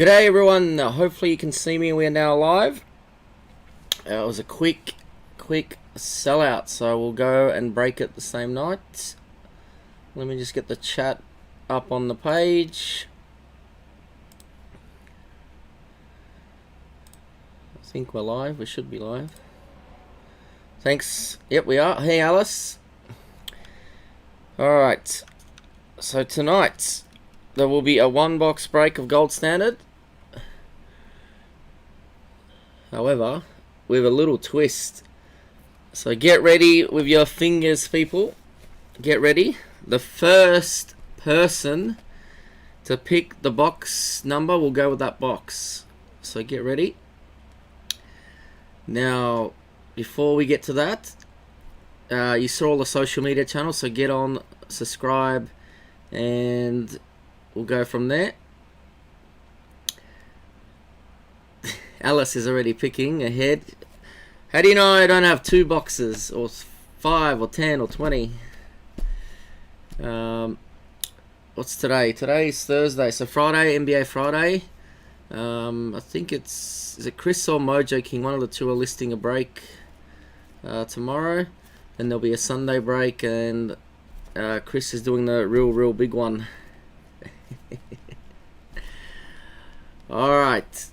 G'day everyone, hopefully you can see me. We are now live. It was a quick sellout, so we'll go and break it the same night. Let me just get the chat up on the page. I think we're live, we should be live. Thanks, yep we are. Hey Alice. Alright, so tonight there will be a one box break of gold standard. However, with a little twist. So get ready with your fingers, people. Get ready. The first person to pick the box number will go with that box. So get ready. Now, before we get to that, you saw all the social media channels, so get on, subscribe, and we'll go from there. Alice is already picking ahead. How do you know I don't have two boxes, or 5, or 10, or 20? What's today? Today's Thursday, so Friday, NBA Friday. I think is it Chris or Mojo King? One of the two are listing a break tomorrow. Then there'll be a Sunday break, and Chris is doing the real big one. Alright,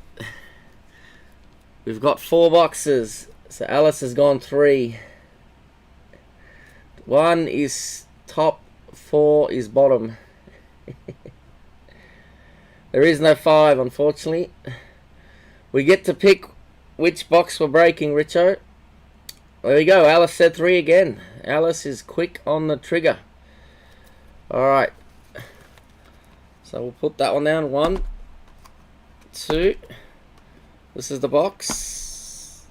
we've got 4 boxes, so Alice has gone 3. 1 is top, 4 is bottom. There is no 5, unfortunately. We get to pick which box we're breaking, Richo. There we go, Alice said 3 again. Alice is quick on the trigger. Alright, so we'll put that one down. 1, 2. This is the box.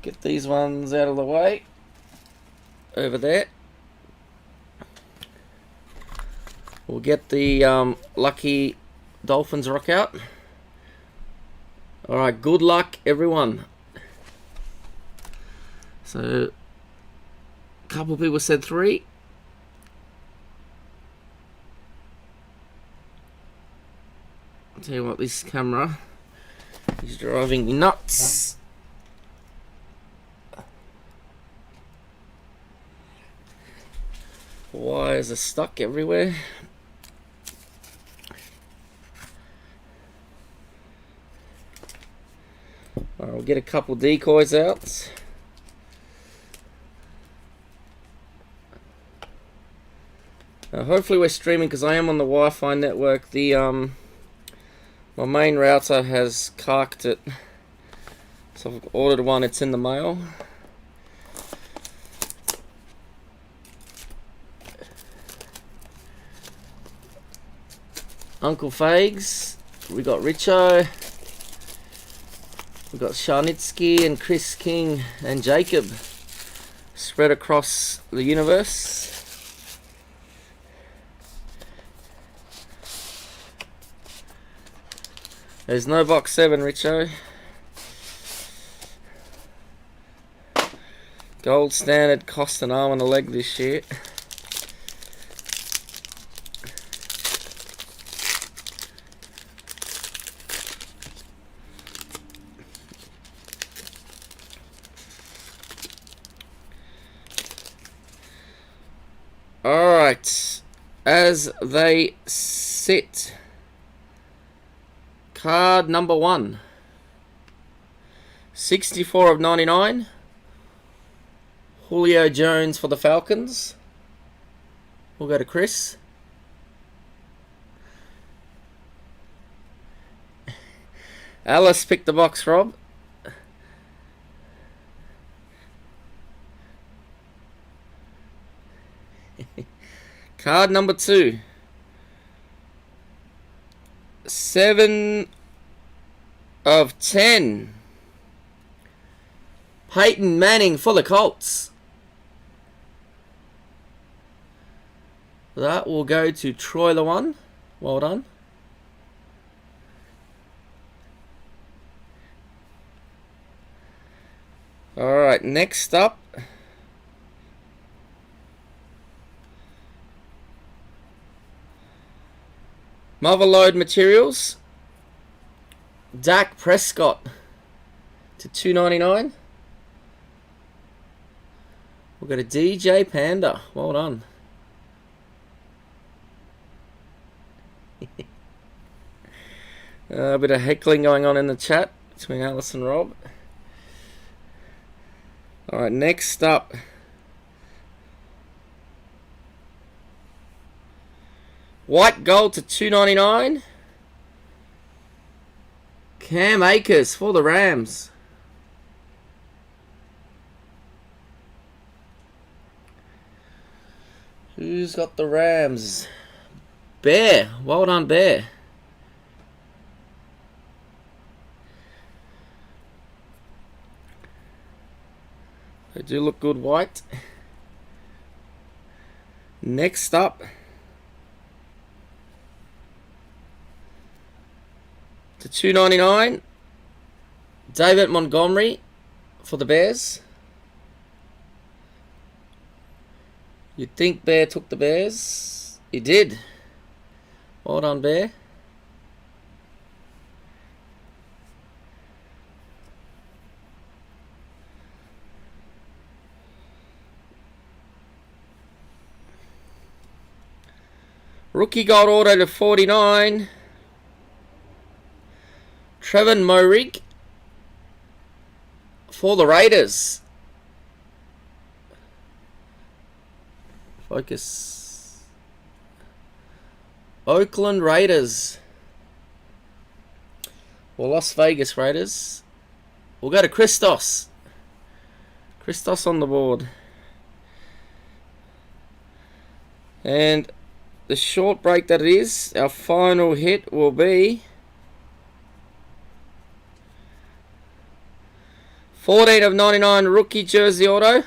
Get these ones out of the way. Over there. We'll get the lucky Dolphins rock out. Alright, good luck everyone. So, a couple of people said 3. I'll tell you what, this camera is driving me nuts. Wires are stuck everywhere. Alright, we'll get a couple decoys out. Hopefully we're streaming because I am on the Wi-Fi network. The my main router has carked it, so I've ordered one. It's in the mail. Uncle Fags, we got Richo, we got Sharnitsky and Chris King and Jacob spread across the universe. There's no box 7, Richo. Gold standard cost an arm and a leg this year. Alright, as they sit. Card number 1. 64 of 99. Julio Jones for the Falcons. We'll go to Chris. Alice picked the box, Rob. Card number 2. 7 of 10. Peyton Manning for the Colts. That will go to Troy the one. Well done. Alright, next up. Motherload Materials. Dak Prescott to 299. We've got a DJ Panda. Well done. A bit of heckling going on in the chat between Alice and Rob. Alright, next up. White gold to 299. Cam Akers for the Rams. Who's got the Rams? Bear. Well done, Bear. They do look good white. Next up. To 299. David Montgomery for the Bears. You'd think Bear took the Bears. He did. Well done, Bear. Rookie gold auto to 49. Trevor Morig for the Raiders. Focus. Oakland Raiders. Or Las Vegas Raiders. We'll go to Christos. Christos on the board. And the short break that it is, our final hit will be 14 of 99 rookie jersey auto.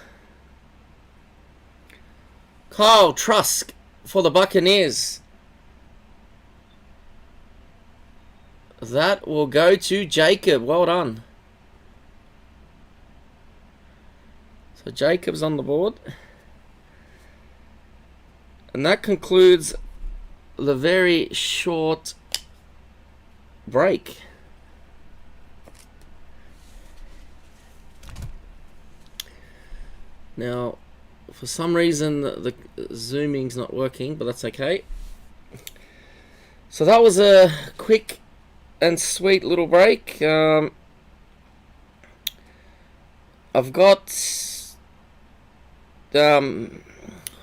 Kyle Trask for the Buccaneers. That will go to Jacob. Well done. So Jacob's on the board. And that concludes the very short break. Now, for some reason, the zooming's not working, but that's okay. So that was a quick and sweet little break. I've got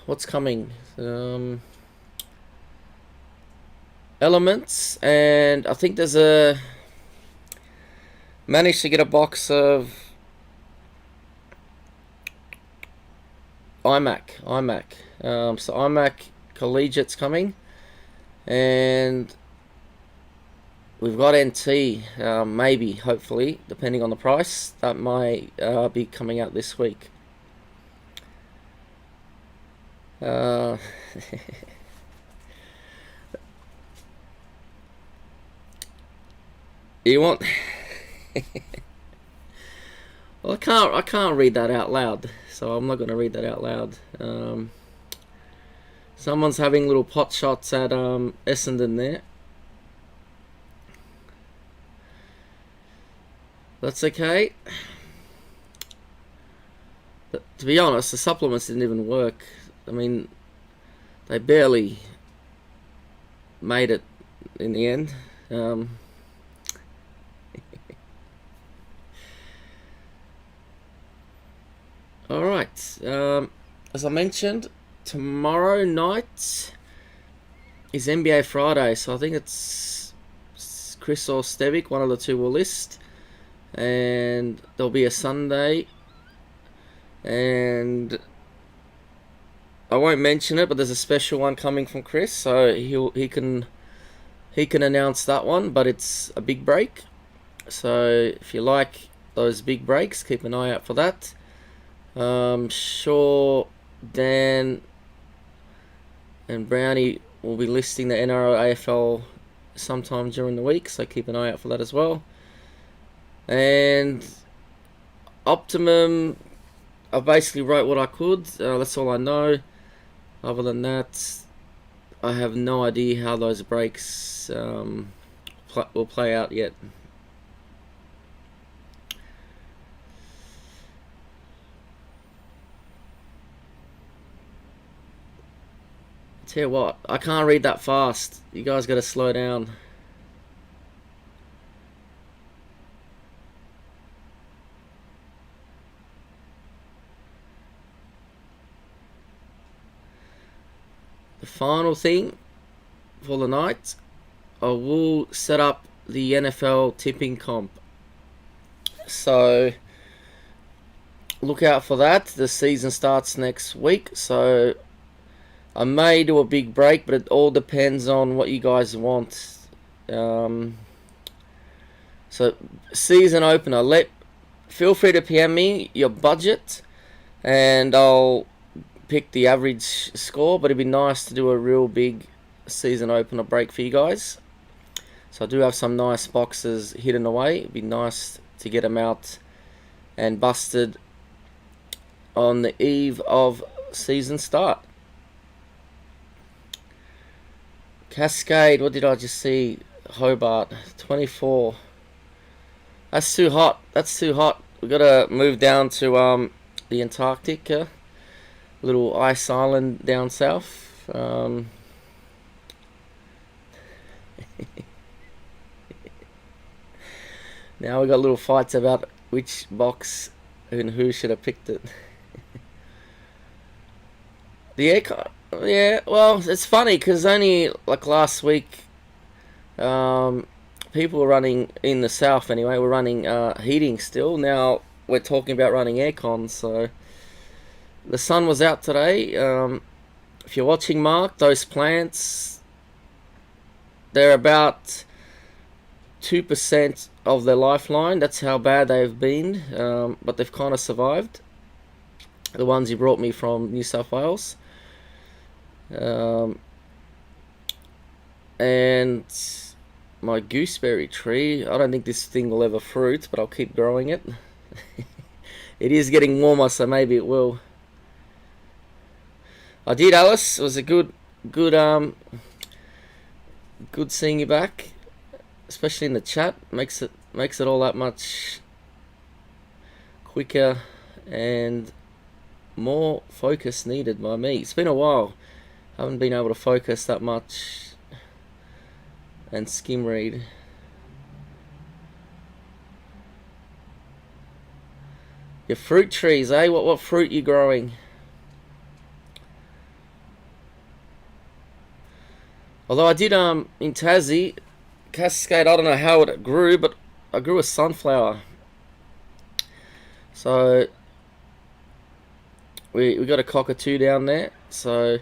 what's coming? Elements, and I think there's managed to get a box of iMac. So iMac Collegiate's coming, and we've got NT, maybe, hopefully, depending on the price. That might be coming out this week. You want? Well, I can't read that out loud, so I'm not going to read that out loud. Someone's having little pot shots at Essendon there. That's okay. But to be honest, the supplements didn't even work. I mean, they barely made it in the end. Alright, as I mentioned, tomorrow night is NBA Friday, so I think it's Chris or Stevic, one of the two will list, and there'll be a Sunday, and I won't mention it, but there's a special one coming from Chris, so he can announce that one, but it's a big break, so if you like those big breaks, keep an eye out for that. Sure, Dan and Brownie will be listing the NRL AFL sometime during the week, so keep an eye out for that as well. And Optimum, I basically wrote what I could. That's all I know. Other than that, I have no idea how those breaks will play out yet. Tell you what, I can't read that fast. You guys got to slow down. The final thing for the night, I will set up the NFL tipping comp. So look out for that. The season starts next week, so I may do a big break, but it all depends on what you guys want. So season opener, feel free to PM me your budget, and I'll pick the average score. But it'd be nice to do a real big season opener break for you guys. So I do have some nice boxes hidden away. It'd be nice to get them out and busted on the eve of season start. Cascade, what did I just see? Hobart, 24. That's too hot. That's too hot. We've got to move down to the Antarctica. Little ice island down south. Now we got little fights about which box and who should have picked it. The aircon. Yeah, well, it's funny because only like last week, people were running in the south anyway. We're running heating still. Now we're talking about running aircon. So the sun was out today. If you're watching, Mark, those plants, they're about 2% of their lifeline. That's how bad they've been, but they've kind of survived. The ones you brought me from New South Wales. And my gooseberry tree, I don't think this thing will ever fruit, but I'll keep growing it. It is getting warmer, so maybe it will. I did, Alice. It was a good seeing you back, especially in the chat. Makes it all that much quicker and more focus needed by me. It's been a while. I haven't been able to focus that much and skim read. Your fruit trees, eh? What fruit you growing? Although I did in Tassie, Cascade, I don't know how it grew, but I grew a sunflower. So we got a cockatoo down there, so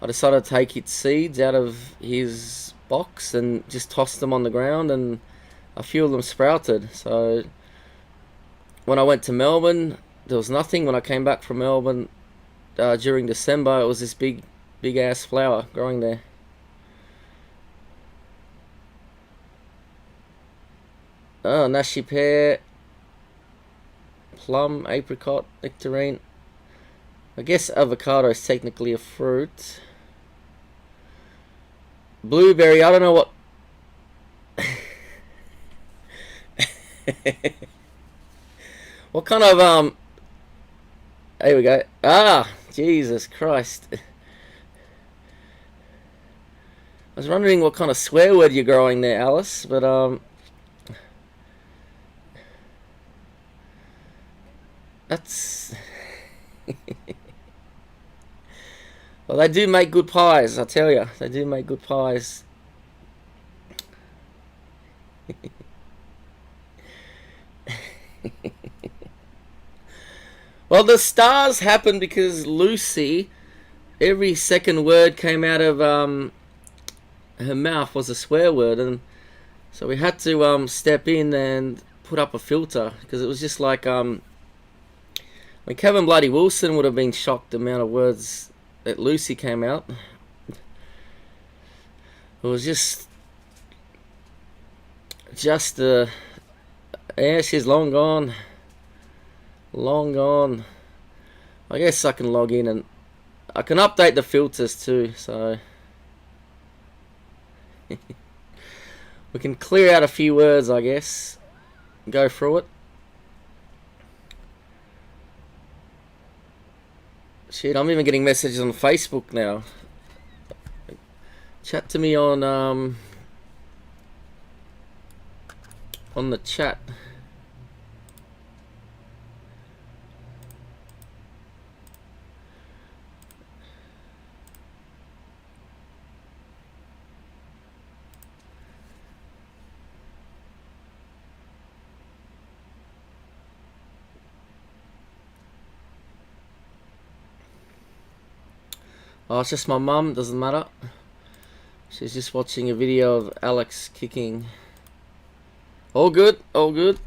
I decided to take its seeds out of his box and just toss them on the ground, and a few of them sprouted. So when I went to Melbourne, there was nothing. When I came back from Melbourne during December, it was this big ass flower growing there. Oh, nashi pear, plum, apricot, nectarine. I guess avocado is technically a fruit. Blueberry, I don't know what. What kind of There we go. Ah, Jesus Christ. I was wondering what kind of swear word you're growing there, Alice, but that's. Well, they do make good pies, I tell you. They do make good pies. Well, the stars happened because Lucy, every second word came out of her mouth was a swear word, and so we had to step in and put up a filter, because it was just like when Kevin Bloody Wilson would have been shocked the amount of words that Lucy came out. It was just yeah, she's long gone. Long gone. I guess I can log in and I can update the filters too, so We can clear out a few words, I guess. Go through it. Shit, I'm even getting messages on Facebook now. Chat to me on the chat. Oh, it's just my mum, doesn't matter. She's just watching a video of Alex kicking. All good, all good.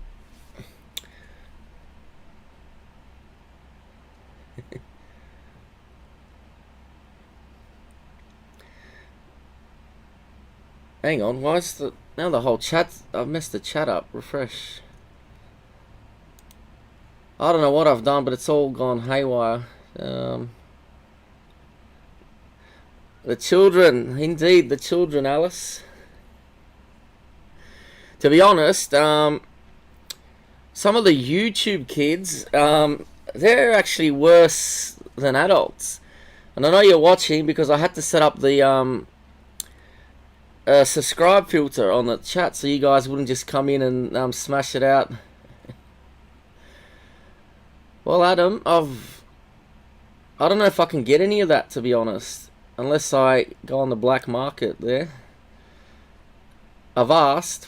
Hang on, why is now the whole chat, I've messed the chat up, refresh. I don't know what I've done, but it's all gone haywire. The children, indeed, the children, Alice. To be honest, some of the YouTube kids, they're actually worse than adults. And I know you're watching because I had to set up the subscribe filter on the chat so you guys wouldn't just come in and smash it out. Well, Adam, I don't know if I can get any of that, to be honest. Unless I go on the black market there. I've asked.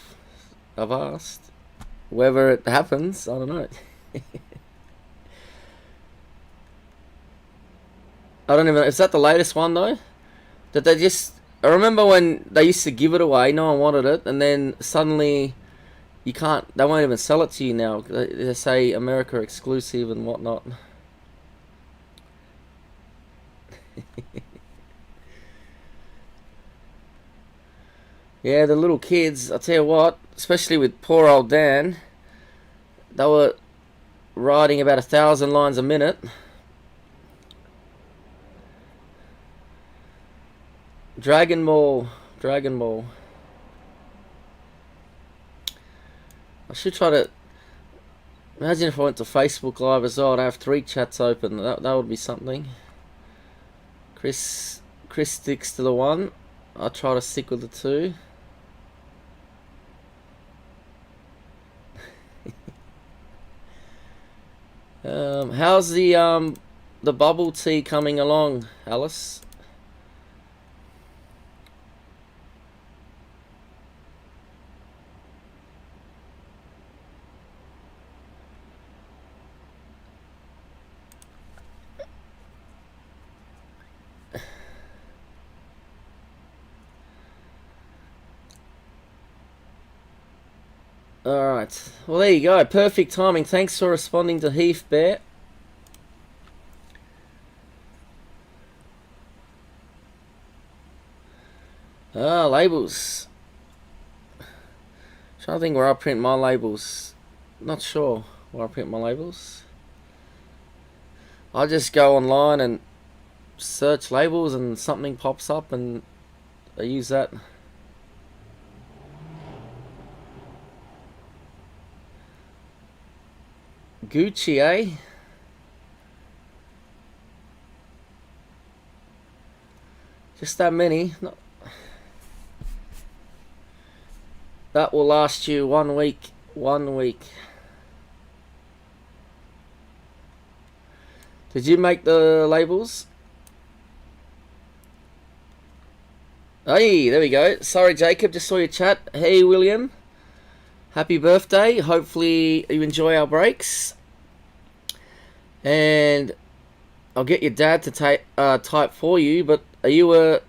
Whether it happens, I don't know. I don't even know. Is that the latest one though? That they just... I remember when they used to give it away, no one wanted it, and then suddenly you can't... They won't even sell it to you now. They say America exclusive and whatnot. Yeah, the little kids, I tell you what, especially with poor old Dan, they were writing about 1,000 lines a minute. Dragon Ball. I should try to... Imagine if I went to Facebook Live as well, I'd have 3 chats open. That would be something. Chris sticks to the 1. I'll try to stick with the 2. How's the bubble tea coming along, Alice? Alright, well there you go, perfect timing. Thanks for responding to Heath Bear. Labels. Trying to think where I print my labels. Not sure where I print my labels. I just go online and search labels and something pops up and I use that. Gucci, eh? Just that many. No. That will last you 1 week. 1 week. Did you make the labels? Hey, there we go. Sorry, Jacob, just saw your chat. Hey, William. Happy birthday. Hopefully you enjoy our breaks. And I'll get your dad to type for you, but are you a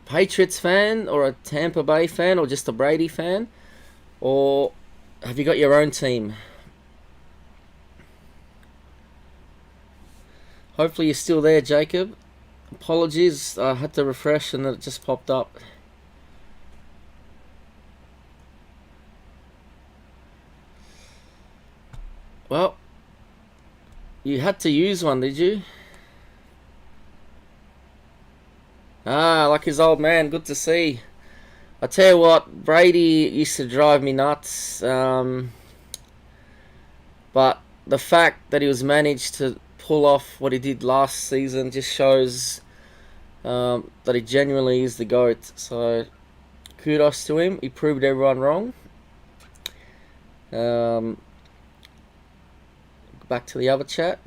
Patriots fan or a Tampa Bay fan or just a Brady fan? Or have you got your own team? Hopefully you're still there, Jacob. Apologies, I had to refresh and it just popped up. Well, you had to use one, did you? Ah, like his old man, good to see. I tell you what, Brady used to drive me nuts. But the fact that he was managed to pull off what he did last season just shows that he genuinely is the GOAT. So kudos to him. He proved everyone wrong. Back to the other chat.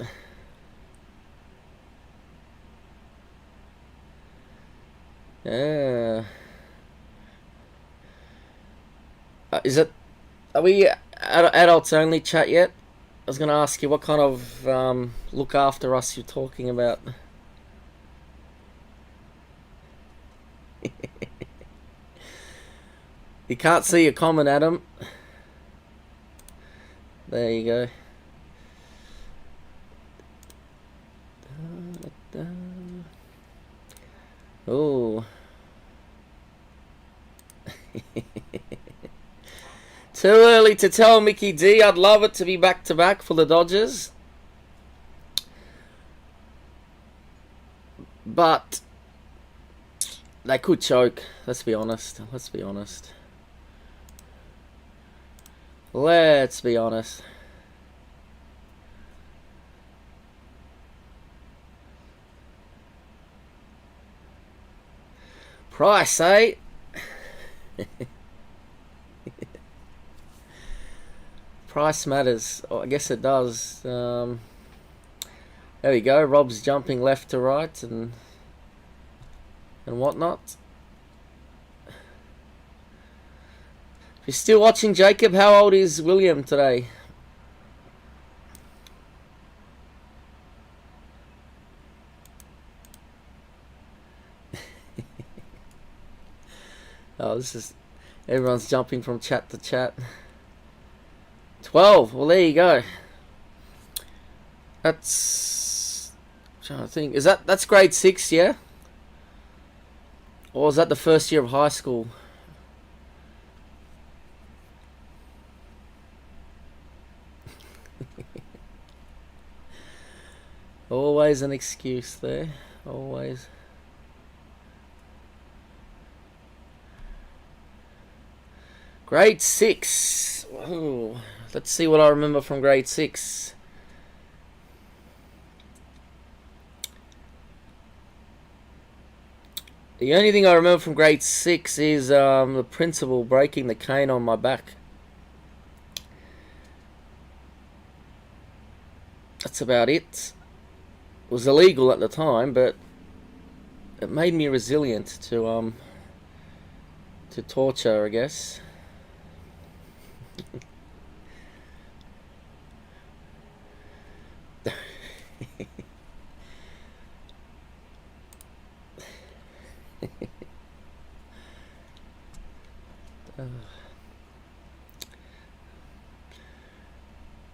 Yeah. Are we adults only chat yet? I was going to ask you what kind of look after us you're talking about. You can't see your comment, Adam. There you go. Oh. Too early to tell, Mickey D. I'd love it to be back-to-back for the Dodgers. But they could choke. Let's be honest. Let's be honest. Let's be honest. Price, eh? Price matters. Oh, I guess it does. There we go. Rob's jumping left to right and whatnot. If you're still watching, Jacob, how old is William today? Oh, this is... Everyone's jumping from chat to chat. 12. Well, there you go. That's... I'm trying to think. That's grade 6, yeah? Or is that the first year of high school? Always an excuse there. Always. Grade 6. Whoa. Let's see what I remember from grade 6. The only thing I remember from grade 6 is the principal breaking the cane on my back. That's about it. It was illegal at the time, but it made me resilient to torture, I guess.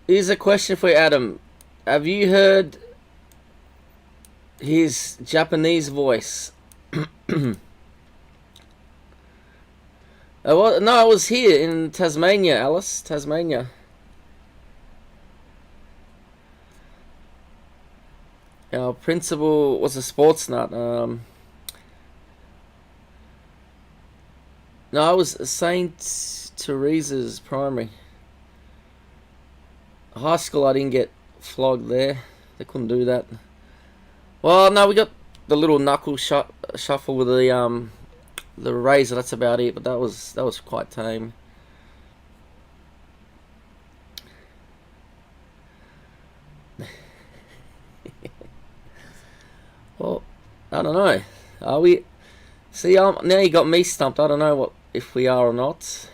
Here's a question for you, Adam. Have you heard his Japanese voice? No, I was here in Tasmania, Alice. Tasmania. Our principal was a sports nut. No, I was St. Teresa's primary. High school, I didn't get flogged there. They couldn't do that. Well, no, we got the little knuckle shuffle with the razor. That's about it. But that was quite tame. Well, I don't know. Are we? See, now you got me stumped. I don't know what if we are or not.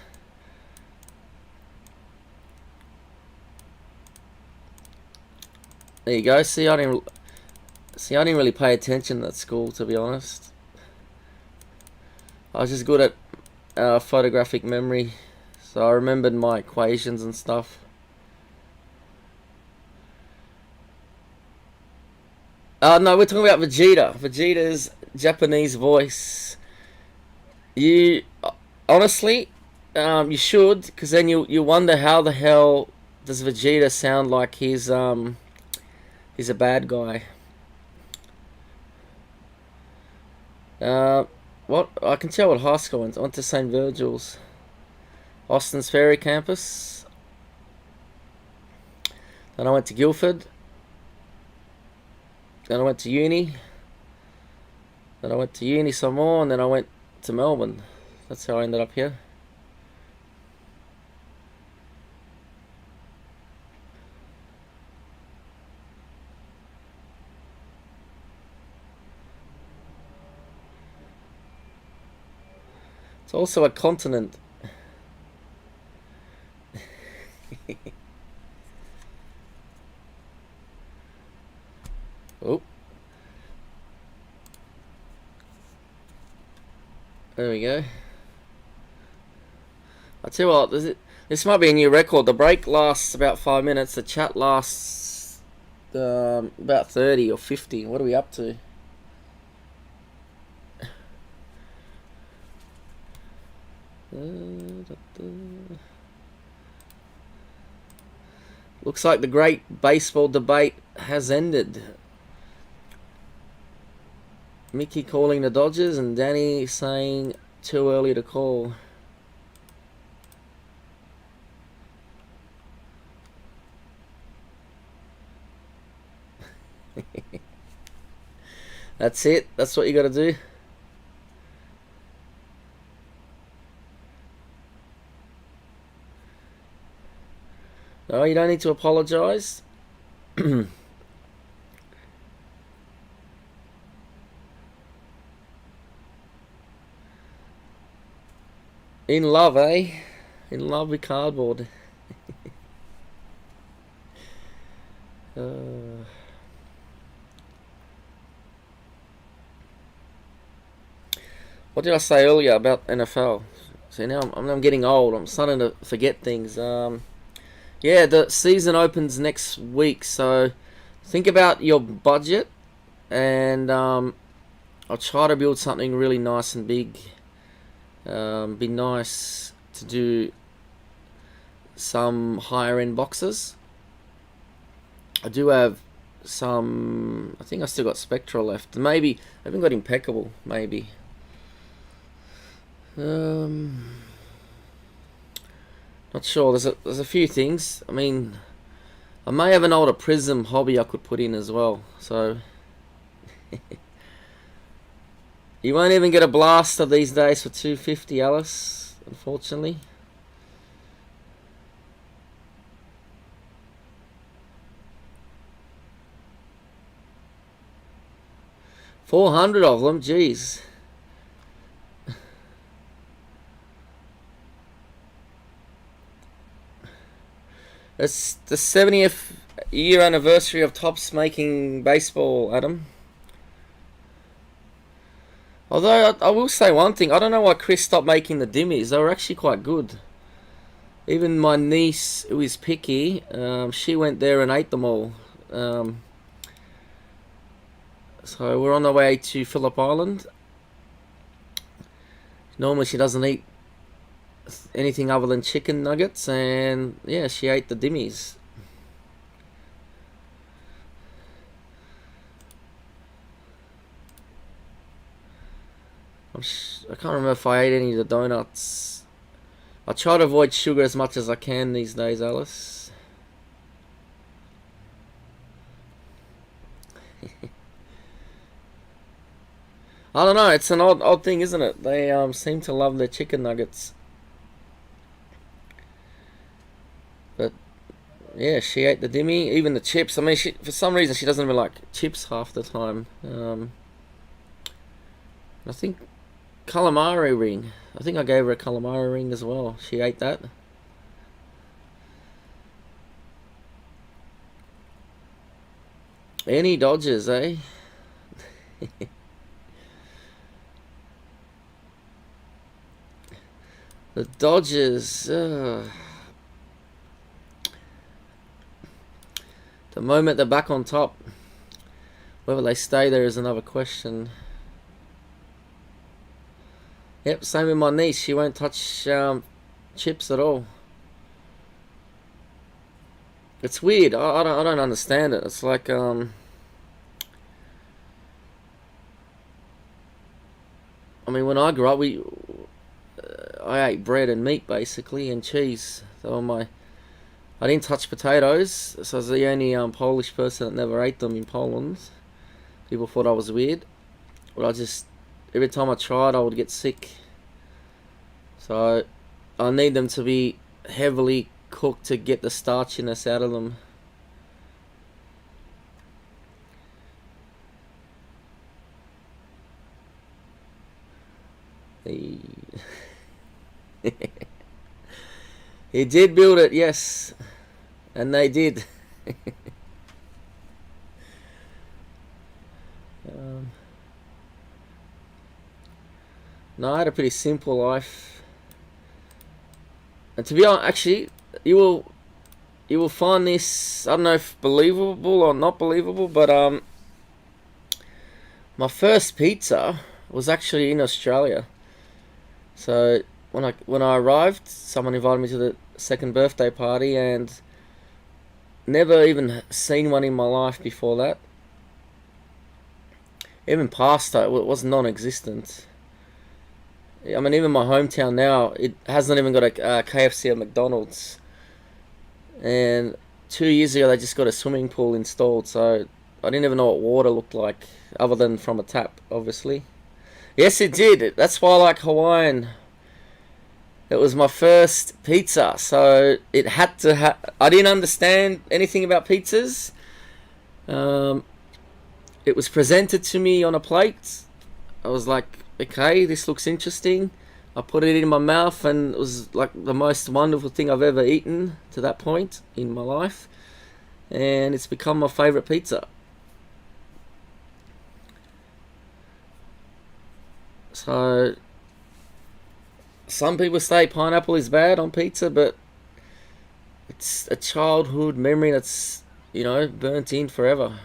There you go. See, I didn't really pay attention at school, to be honest. I was just good at photographic memory, so I remembered my equations and stuff. No, we're talking about Vegeta. Vegeta's Japanese voice. You honestly, you should, because then you wonder how the hell does Vegeta sound like he's a bad guy. What? I can tell what high school I went. I went to St. Virgil's. Austin's Ferry campus. Then I went to Guildford. Then I went to uni. Then I went to uni some more, and then I went to Melbourne. That's how I ended up here. It's also a continent. Oh. There we go. I tell you what, this might be a new record. The break lasts about 5 minutes. The chat lasts about 30 or 50. What are we up to? Looks like the great baseball debate has ended. Mickey calling the Dodgers and Danny saying too early to call. That's it. That's what you got to do. No, you don't need to apologise. In love, eh? In love with cardboard. What did I say earlier about NFL? See, now I'm getting old. I'm starting to forget things. Yeah, the season opens next week, so think about your budget, and I'll try to build something really nice and big. Be nice to do some higher end boxes. I do have some. I think I still got Spectra left. Maybe I haven't got Impeccable. Maybe. Not sure. There's a few things. I mean, I may have an older Prism hobby I could put in as well. So you won't even get a blaster these days for $250, Alice. Unfortunately. $400 of them. Jeez. It's the 70th year anniversary of Topps making baseball, Adam. Although I will say one thing, I don't know why Chris stopped making the dimmies. They were actually quite good. Even my niece, who is picky, she went there and ate them all. So we're on the way to Phillip Island. Normally she doesn't eat anything other than chicken nuggets, and yeah, she ate the dimmies. I can't remember if I ate any of the donuts. I try to avoid sugar as much as I can these days, Alice. I don't know, it's an odd thing, isn't it? They seem to love their chicken nuggets. But yeah, she ate the dimmy, even the chips. I mean, for some reason she doesn't even like chips half the time. I think calamari ring. I think I gave her a calamari ring as well. She ate that. Any Dodgers, eh? The Dodgers. The moment they're back on top, whether they stay there is another question. Yep, same with my niece. She won't touch chips at all. It's weird. I don't understand it. It's like I mean, when I grew up, I ate bread and meat basically, and cheese. So I didn't touch potatoes, so I was the only Polish person that never ate them in Poland. People thought I was weird, but every time I tried, I would get sick. So I need them to be heavily cooked to get the starchiness out of them. He did build it, yes, and they did. No, I had a pretty simple life, and to be honest, actually, you will find this, I don't know if believable or not believable, but my first pizza was actually in Australia. So when I arrived, someone invited me to the second birthday party, and never even seen one in my life before that. Even pasta, it was non-existent. I mean, even my hometown now, it hasn't even got a KFC or McDonald's. And 2 years ago, they just got a swimming pool installed, so I didn't even know what water looked like, other than from a tap, obviously. Yes, it did. That's why I like Hawaiian. It was my first pizza, so it had to have... I didn't understand anything about pizzas. It was presented to me on a plate. I was like, okay, this looks interesting. I put it in my mouth, and it was like the most wonderful thing I've ever eaten to that point in my life. And it's become my favourite pizza. So, some people say pineapple is bad on pizza, but it's a childhood memory that's, burnt in forever.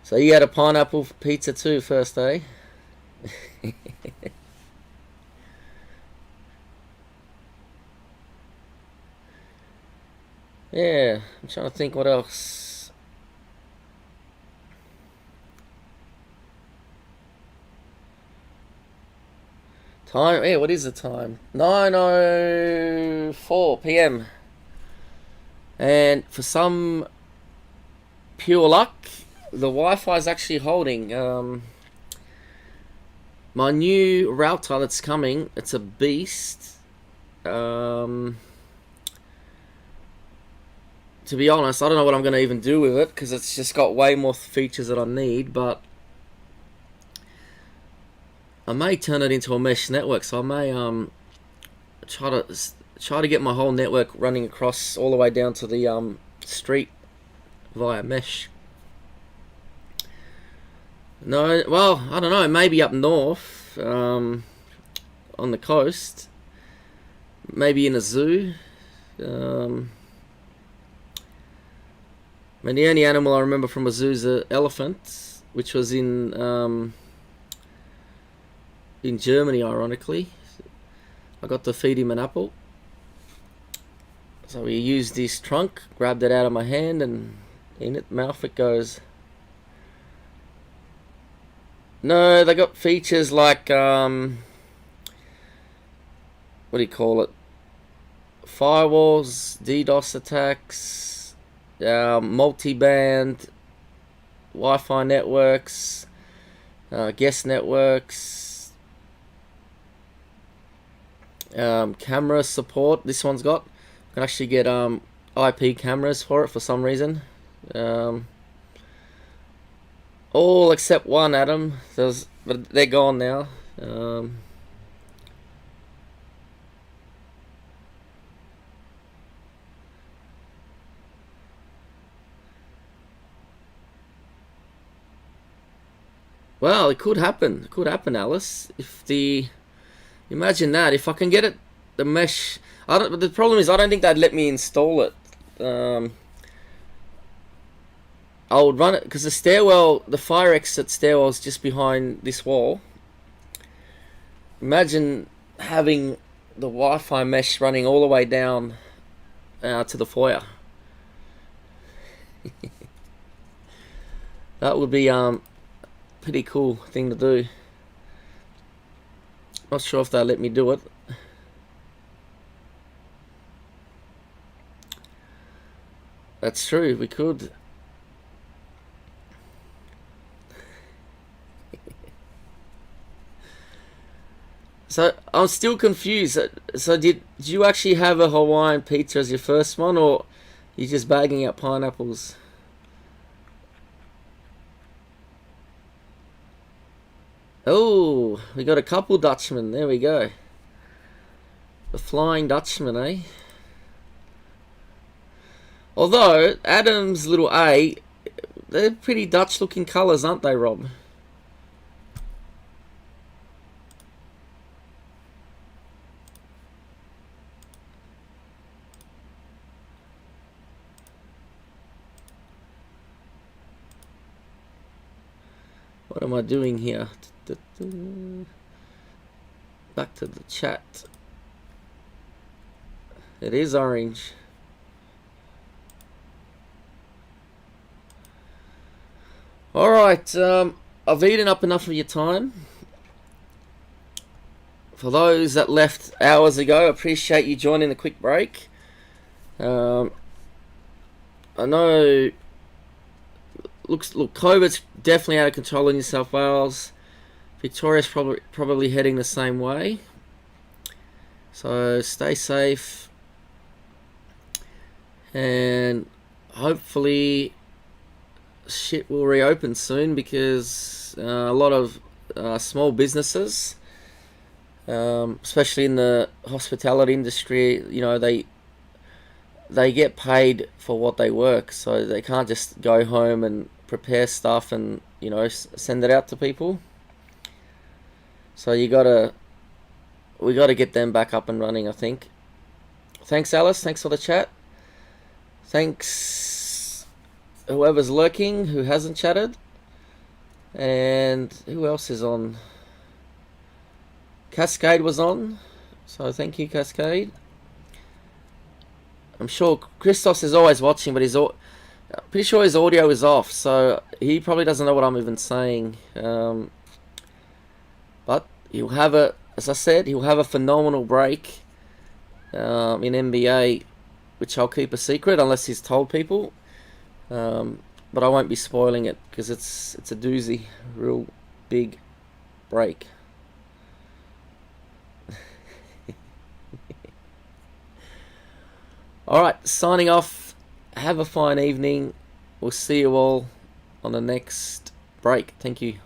So you had a pineapple pizza too, first day? Yeah, I'm trying to think what else. Time, yeah, what is the time? 9:04 p.m. And for some pure luck, the Wi-Fi is actually holding. My new router that's coming, it's a beast. To be honest, I don't know what I'm going to even do with it, because it's just got way more features that I need, but I may turn it into a mesh network, so I may try to get my whole network running across all the way down to the street via mesh. No, well, I don't know, maybe up north, on the coast, maybe in a zoo. I mean, the only animal I remember from a zoo is an elephant, which was in Germany, ironically. I got to feed him an apple. So he used his trunk, grabbed it out of my hand, and in its mouth it goes. No, they got features like, what do you call it? Firewalls, DDoS attacks, multi-band, Wi-Fi networks, guest networks, camera support. This one's got. You can actually get IP cameras for it for some reason. All except one, Adam. But they're gone now. Well, it could happen. It could happen, Alice. Imagine that. If I can get it, the mesh. But the problem is, I don't think they'd let me install it. I would run it because the stairwell, the fire exit stairwell is just behind this wall. Imagine having the Wi-Fi mesh running all the way down to the foyer. That would be pretty cool thing to do. Not sure if they'll let me do it. That's true, we could. So I'm still confused. So did you actually have a Hawaiian pizza as your first one, or you just bagging out pineapples? Oh, we got a couple Dutchmen. There we go. The Flying Dutchman, eh? Although Adam's little A, they're pretty Dutch-looking colours, aren't they, Rob? What am I doing here? Back to the chat. It is orange. Alright, I've eaten up enough of your time. For those that left hours ago, I appreciate you joining the quick break. I know... Look, COVID's definitely out of control in New South Wales. Victoria's probably heading the same way. So stay safe. And hopefully shit will reopen soon, because a lot of small businesses, especially in the hospitality industry, you know, they get paid for what they work, so they can't just go home and prepare stuff and, you know, send it out to people. So we gotta get them back up and running, I think. Thanks, Alice. Thanks for the chat. Thanks whoever's lurking, who hasn't chatted. And who else is on? Cascade was on, so thank you, Cascade. I'm sure Christos is always watching, but I'm pretty sure his audio is off, so he probably doesn't know what I'm even saying. But he'll have as I said, he'll have a phenomenal break in NBA, which I'll keep a secret unless he's told people. But I won't be spoiling it, because it's a doozy, real big break. Alright, signing off. Have a fine evening. We'll see you all on the next break. Thank you.